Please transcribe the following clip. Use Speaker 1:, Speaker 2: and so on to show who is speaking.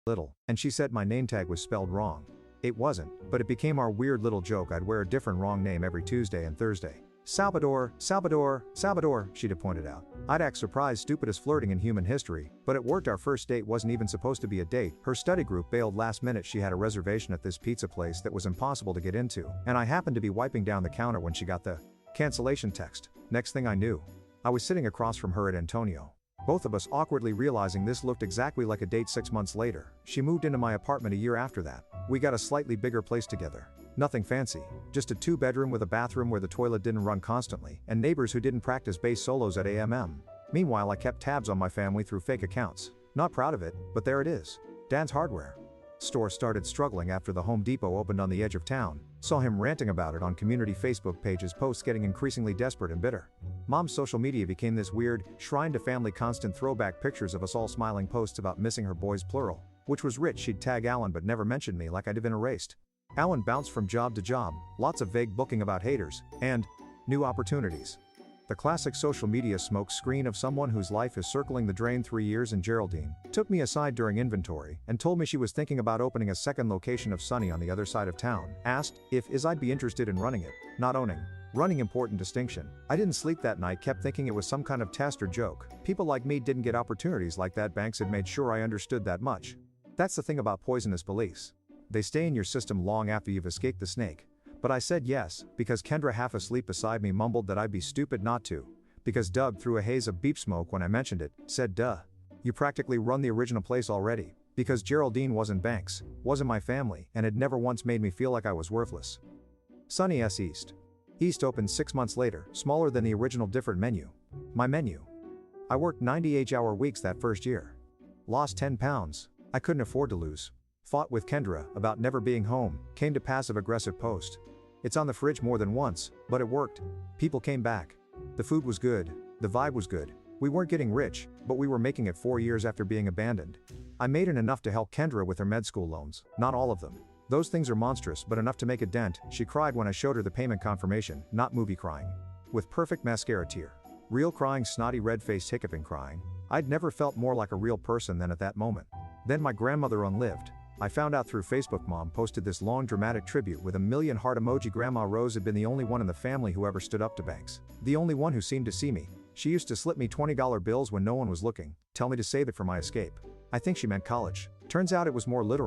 Speaker 1: little, and she said my name tag was spelled wrong. It wasn't, but it became our weird little joke. I'd wear a different wrong name every Tuesday and Thursday. Salvador, Salvador, Salvador, she'd pointed out. I'd act surprised, stupidest flirting in human history, but it worked. Our first date wasn't even supposed to be a date. Her study group bailed last minute. She had a reservation at this pizza place that was impossible to get into, and I happened to be wiping down the counter when she got the cancellation text. Next thing I knew, I was sitting across from her at Antonio. Both of us awkwardly realizing this looked exactly like a date. 6 months later, she moved into my apartment a year after that. We got a slightly bigger place together. Nothing fancy, just a 2-bedroom with a bathroom where the toilet didn't run constantly, and neighbors who didn't practice bass solos at AMM. Meanwhile, I kept tabs on my family through fake accounts. Not proud of it, but there it is. Dad's hardware store started struggling after the Home Depot opened on the edge of town. Saw him ranting about it on community Facebook pages, posts getting increasingly desperate and bitter. Mom's social media became this weird shrine to family, constant throwback pictures of us all smiling, posts about missing her boys plural, which was rich. She'd tag Alan but never mentioned me, like I'd have been erased. Alan bounced from job to job, lots of vague booking about haters, and new opportunities. The classic social media smoke screen of someone whose life is circling the drain. 3 years in. Geraldine took me aside during inventory and told me she was thinking about opening a second location of Sunny on the other side of town. Asked if I'd be interested in running it, not owning. Running, important distinction. I didn't sleep that night, kept thinking it was some kind of test or joke. People like me didn't get opportunities like that. Banks had made sure I understood that much. That's the thing about poisonous beliefs. They stay in your system long after you've escaped the snake. But I said yes, because Kendra, half asleep beside me, mumbled that I'd be stupid not to. Because Doug, through a haze of beep smoke when I mentioned it, said duh. You practically run the original place already. Because Geraldine wasn't Banks, wasn't my family, and had never once made me feel like I was worthless. Sunny's East. East opened 6 months later, smaller than the original, different menu. My menu. I worked 98-hour weeks that first year. Lost 10 pounds. I couldn't afford to lose. Fought with Kendra about never being home, came to passive-aggressive post. It's on the fridge more than once, but it worked. People came back. The food was good. The vibe was good. We weren't getting rich, but we were making it 4 years after being abandoned. I made it enough to help Kendra with her med school loans, not all of them. Those things are monstrous, but enough to make a dent. She cried when I showed her the payment confirmation, not movie crying. With perfect mascara tear. Real crying, snotty red-faced hiccuping crying. I'd never felt more like a real person than at that moment. Then my grandmother unlived. I found out through Facebook. Mom posted this long dramatic tribute with a million heart emoji. Grandma Rose had been the only one in the family who ever stood up to Banks. The only one who seemed to see me. She used to slip me $20 bills when no one was looking, tell me to save it for my escape. I think she meant college. Turns out it was more literal.